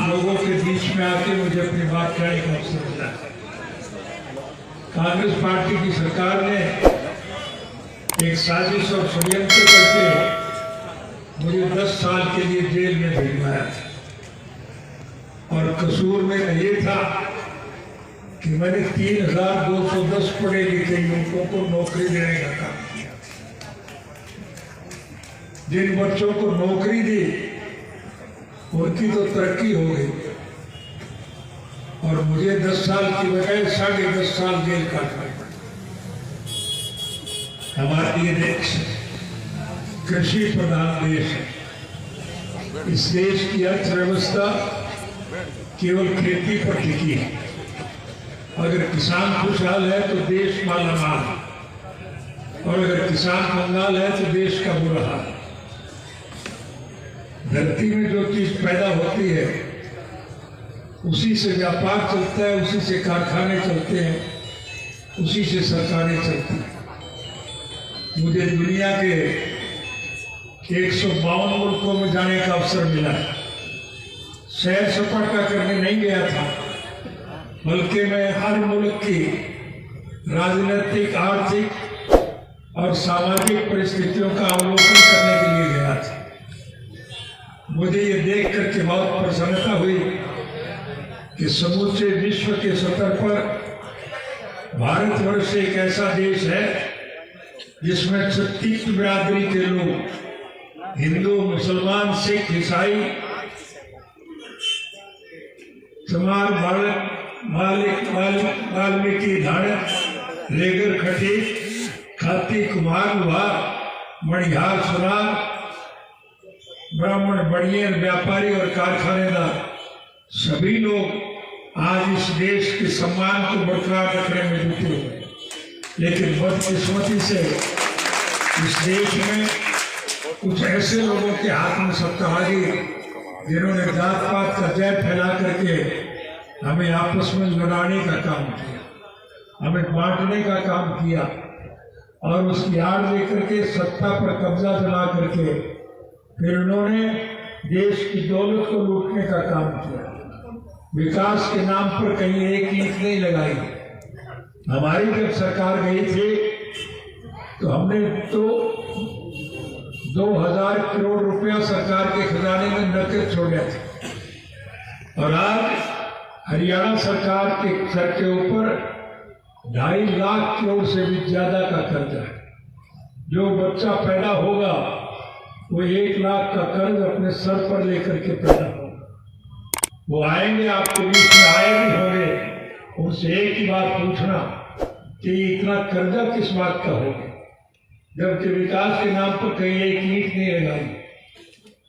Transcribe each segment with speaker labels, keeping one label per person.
Speaker 1: आप लोगों के बीच में आके मुझे अपनी बात कहने का अवसर मिला। कांग्रेस पार्टी की सरकार ने एक साजिश और षड्यंत्र करके मुझे 10 साल के लिए जेल में भिजवाया था और कसूर मेरा ये था कि मैंने 3210 पढ़े लिखे युवकों को नौकरी देने का काम किया। जिन बच्चों को नौकरी दी उनकी तो तरक्की हो गई और मुझे 10 साल की बजाय 10.5 साल जेल काटना पड़ा। हमारा ये देश कृषि प्रधान देश है। इस देश की अर्थव्यवस्था केवल खेती पर टिकी है। अगर किसान खुशहाल है तो देश मालामाल है और अगर किसान कंगाल है तो देश का बुरा हाल है। धरती में जो चीज पैदा होती है उसी से व्यापार चलता है, उसी से कारखाने चलते हैं, उसी से सरकारें चलती हैं। मुझे दुनिया के 152 मुल्कों में जाने का अवसर मिला है। सैर सपाटा करने नहीं गया था, बल्कि मैं हर मुल्क की राजनीतिक, आर्थिक और सामाजिक परिस्थितियों का अवलोकन करने के लिए गया था। मुझे ये देख करके बहुत प्रसन्नता हुई कि समूचे विश्व के स्तर पर भारतवर्ष एक ऐसा देश है जिसमें 36 बिरादरी के लोग, हिंदू, मुसलमान, सिख, ईसाई, चमार, वाल्मीकि, धाड़क, रेगर, खटीक, खाती, कुमार, लुहार, मणिहार, सुनार, ब्राह्मण, बड़ियर, व्यापारी और कारखानेदार सभी लोग आज इस देश के सम्मान को बरकरार रखने में जुटे हुए। लेकिन बदकिस्मती से इस देश में कुछ ऐसे लोगों के हाथ में सत्ता आ गई जिन्होंने जात पात का जय फैला करके हमें आपस में लड़ाने का काम किया, हमें बांटने का काम किया और उसकी आड़ लेकर के सत्ता पर कब्जा जमा करके फिर उन्होंने देश की दौलत को लूटने का काम किया। विकास के नाम पर कहीं एक ईंट नहीं लगाई। हमारी जब सरकार गई थी तो हमने तो 2000 करोड़ रुपया सरकार के खजाने में नकद छोड़ा था और आज हरियाणा सरकार के सर के ऊपर 2.5 लाख करोड़ से भी ज्यादा का कर्जा है। जो बच्चा पैदा होगा वो 1 लाख का कर्ज अपने सर पर लेकर के पैदा होगा। वो आएंगे, आपके बीच में आए भी होंगे, उनसे एक ही बात पूछना कि इतना कर्जा किस बात का होगा, जबकि विकास के नाम पर कहीं एक ईंट नहीं लगाई।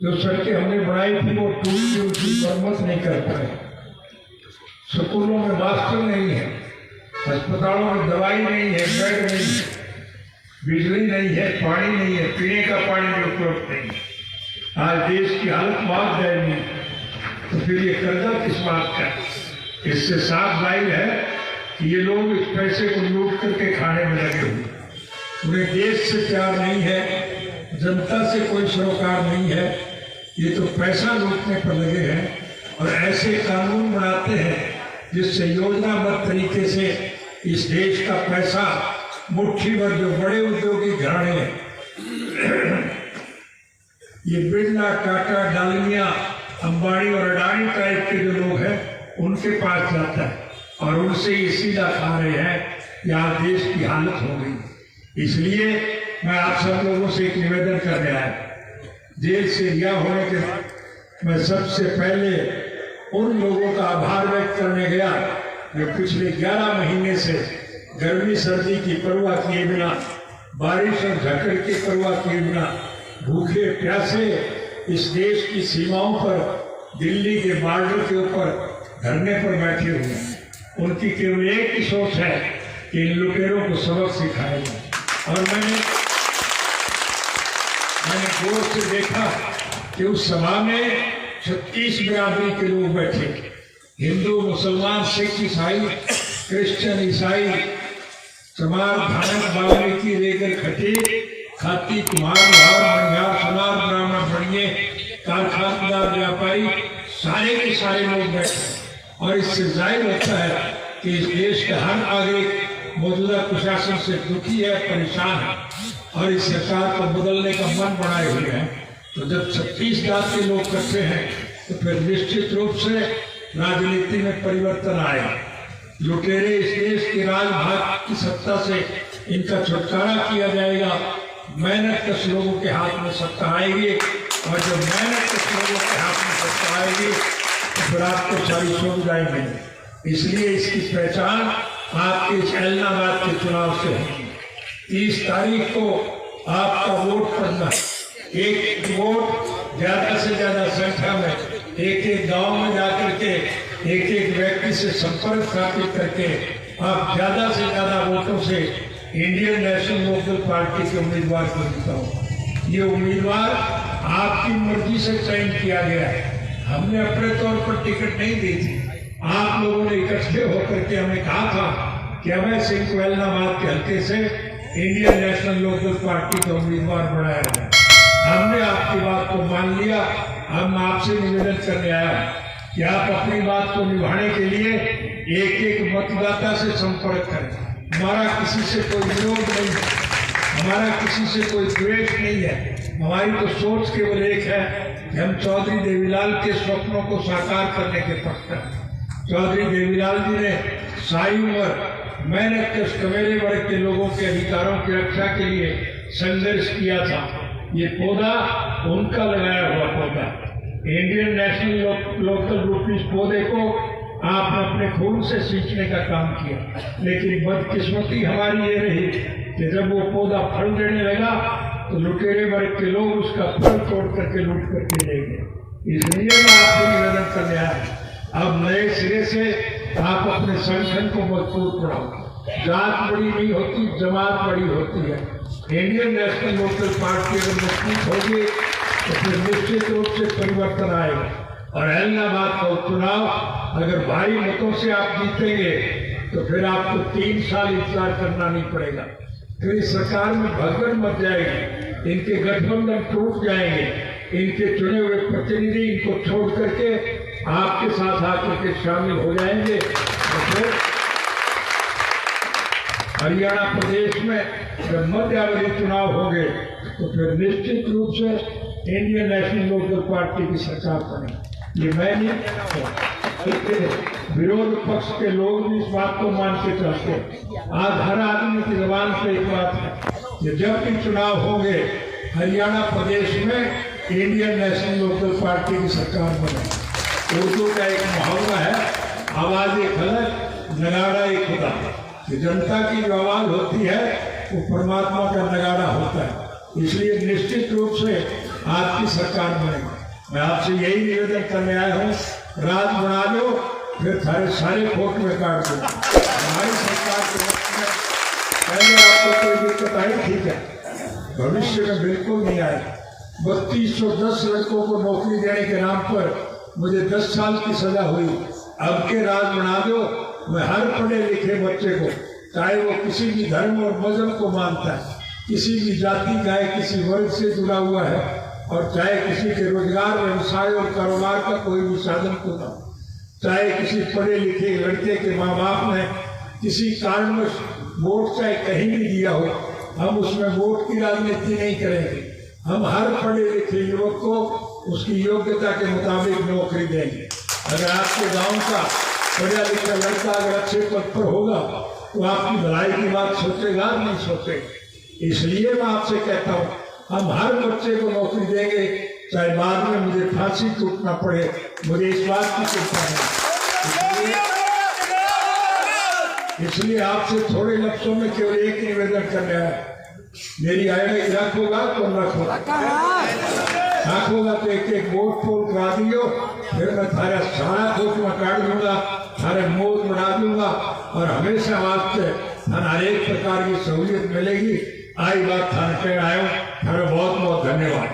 Speaker 1: जो सड़कें हमने बनाई थी वो टूट के उसकी मरम्मत नहीं कर पाए। स्कूलों में मास्टर नहीं है, अस्पतालों में दवाई नहीं है, बेड नहीं है, बिजली नहीं है, पानी नहीं है, पीने का पानी भी उपलब्ध नहीं है। आज देश की हालत बहुत दयनीय, तो फिर ये कर्जा किस बात का? इससे साफ जाहिर है कि ये लोग इस पैसे को लूट करके खाने में लगे हुए। उन्हें देश से प्यार नहीं है, जनता से कोई सरोकार नहीं है, ये तो पैसा लूटने पर लगे हैं और ऐसे कानून बनाते हैं जिससे योजनाबद्ध तरीके से इस देश का पैसा मुट्ठी भर, जो बड़े उद्योगी घराने हैं, ये बिरला, टाटा, डालमिया, अंबानी और अडानी टाइप के जो लोग हैं उनके पास जाता है और उनसे ये सीधा खा रहे हैं। यहाँ देश की हालत हो गई। इसलिए मैं आप सब लोगों से एक निवेदन करने आया। जेल से रिहा होने के बाद मैं सबसे पहले उन लोगों का आभार व्यक्त करने गया जो पिछले 11 महीने से गर्मी सर्दी की परवाह किए बिना, बारिश और झकड़ की परवाह किए बिना, भूखे प्यासे इस देश की सीमाओं पर, दिल्ली के बॉर्डर के ऊपर धरने पर बैठे हुए हैं। उनकी केवल एक ही सोच है कि इन लुटेरों को सबक सिखाया जाए। और मैंने गौर से देखा कि उस सभा में 36 बिरादरी के लोग बैठे, हिंदू, मुसलमान, सिख, ईसाई, क्रिश्चियन, ईसाई, चमार, धानक, वाल्मीकि, रेगर, खटीक, खाती, कुमार, लुहार, मणिहार, सुनार, ब्राह्मण, बड़िये, कारखानदार, व्यापारी सारे के सारे लोग बैठे और इससे जाहिर होता है कि इस देश के हर नागरिक मौजूदा प्रशासन से दुखी है, परेशान है और इस सरकार को बदलने का मन बनाए हुए हैं। तो जब 36 जात के लोग इकट्ठे हैं तो फिर निश्चित रूप से राजनीति में परिवर्तन आएगा। लुटेरे इस देश के राजभाग की सत्ता से इनका छुटकारा किया जाएगा। मेहनतकश लोगों के हाथ में सत्ता आएगी और जब मेहनतकश लोगों के हाथ में सत्ता आएगी तो फिर आपको सारी सुविधाएं मिलेंगी। इसलिए इसकी पहचान आपके इस ऐलनाबाद के चुनाव से होगी। 30 तारीख को आपका वोट पड़ना, एक वोट ज्यादा से ज्यादा संख्या में एक गांव में जाकर के एक व्यक्ति से संपर्क स्थापित करके आप ज्यादा से ज्यादा वोटों से इंडियन नेशनल लोकदल पार्टी के उम्मीदवार को जिताओ। ये उम्मीदवार आपकी मर्जी से चयन किया गया है। हमने अपने तौर पर टिकट नहीं दी थी। आप लोगों ने इकट्ठे होकर के हमें कहा था कि अभय सिंह को ऐलनाबाद के हल्के से इंडियन नेशनल लोकदल पार्टी का उम्मीदवार बनाया गया। हमने आपकी बात को मान लिया। हम आपसे निवेदन करने आया कि आप अपनी बात को निभाने के लिए एक मतदाता से संपर्क करें। हमारा किसी से कोई विरोध नहीं है, हमारा किसी से कोई द्वेष नहीं है। हमारी तो सोच केवल एक है कि हम चौधरी देवीलाल के स्वप्नों को साकार करने के पक्ष हैं। चौधरी देवीलाल जी ने सारी उम्र मेहनतकश कमेले वर्ग के लोगों के अधिकारों की रक्षा के लिए संघर्ष किया था। ये पौधा उनका लगाया हुआ पौधा, इंडियन नेशनल लोकदल ग्रुप इस पौधे को आपने अपने खून से सींचने का काम किया। लेकिन बदकिस्मती हमारी ये रही कि जब वो पौधा फल देने लगा तो लुटेरे वर्ग के लोग उसका फल तोड़ करके लूट करके ले गए। इसलिए मैं आपको निवेदन करने आया, अब नए सिरे से आप अपने संगठन को मजबूत बनाओ। जात बड़ी नहीं होती, जमात बड़ी होती है। इंडियन नेशनल लोकदल पार्टी अगर मजबूत होगी तो फिर निश्चित रूप से परिवर्तन आएगा और ऐलनाबाद का उपचुनाव अगर भारी मतों से आप जीतेंगे तो फिर आपको 3 साल इंतजार करना नहीं पड़ेगा। फिर इस सरकार में भगदड़ मच जाएगी, इनके गठबंधन टूट जाएंगे, इनके चुने हुए प्रतिनिधि इनको छोड़ करके आपके साथ आकर के शामिल हो जाएंगे। तो फिर हरियाणा प्रदेश में जब मध्यावधि चुनाव होंगे तो फिर निश्चित रूप से इंडियन नेशनल लोकदल पार्टी की सरकार बनेगी। ये मैं नहीं कहता, विरोध पक्ष के लोग भी इस बात को मान के चलते हैं। आज हर आदमी की जुबान पे एक बात है कि जब भी चुनाव होंगे हरियाणा प्रदेश में इंडियन नेशनल लोकदल पार्टी की सरकार बनेगी। उर्दू का एक मुहावरा है, आवाज एक खलक नगाड़ा एक खुदा। कि जनता की जो आवाज होती है वो परमात्मा का नगाड़ा होता है। इसलिए निश्चित रूप से आपकी सरकार बनेगी। मैं आपसे यही निवेदन करने आया हूँ, राज बना लो फिर सारे वोट में काट दो। हमारी सरकार के वक्त में पहले आपको कोई दिक्कत आई, ठीक है, भविष्य में बिल्कुल नहीं आए। 3210 लड़कों को नौकरी देने के नाम पर मुझे 10 साल की सजा हुई। अब के राज बना दो, मैं हर पढ़े लिखे बच्चे को, चाहे वो किसी भी धर्म और मजहब को मानता है, किसी भी जाति का है, किसी वर्ग से जुड़ा हुआ है और चाहे किसी के रोजगार, व्यवसाय और कारोबार का कोई भी साधन क्यों ना, चाहे किसी पढ़े लिखे लड़के के माँ बाप ने किसी कारणवश वोट चाहे कहीं भी दिया हो, हम उसमें वोट की राजनीति नहीं करेंगे। हम हर पढ़े लिखे युवक को उसकी योग्यता के मुताबिक नौकरी देंगे। अगर आपके गांव का पढ़ा लिखा लड़का अगर अच्छे पद पर होगा तो आपकी भलाई की बात सोचेगा नहीं सोचेगा। इसलिए मैं आपसे कहता हूँ, हम हर बच्चे को नौकरी देंगे, चाहे बाद में मुझे फांसी टूटना पड़े, मुझे इस बात की चिंता नहीं। इसलिए आपसे थोड़े लफ्जों में केवल एक निवेदन करने आया, मेरी आयरन रखोगा तो रखोगा तो एक वोट पोल करा दियो, फिर मैं थारा सारा वोट में काट दूंगा, थारे मोद बढ़ा दूंगा और हमेशा वास्ते हर एक प्रकार की सहूलियत मिलेगी। आई बात थाने पे आयो, थारा बहुत बहुत धन्यवाद।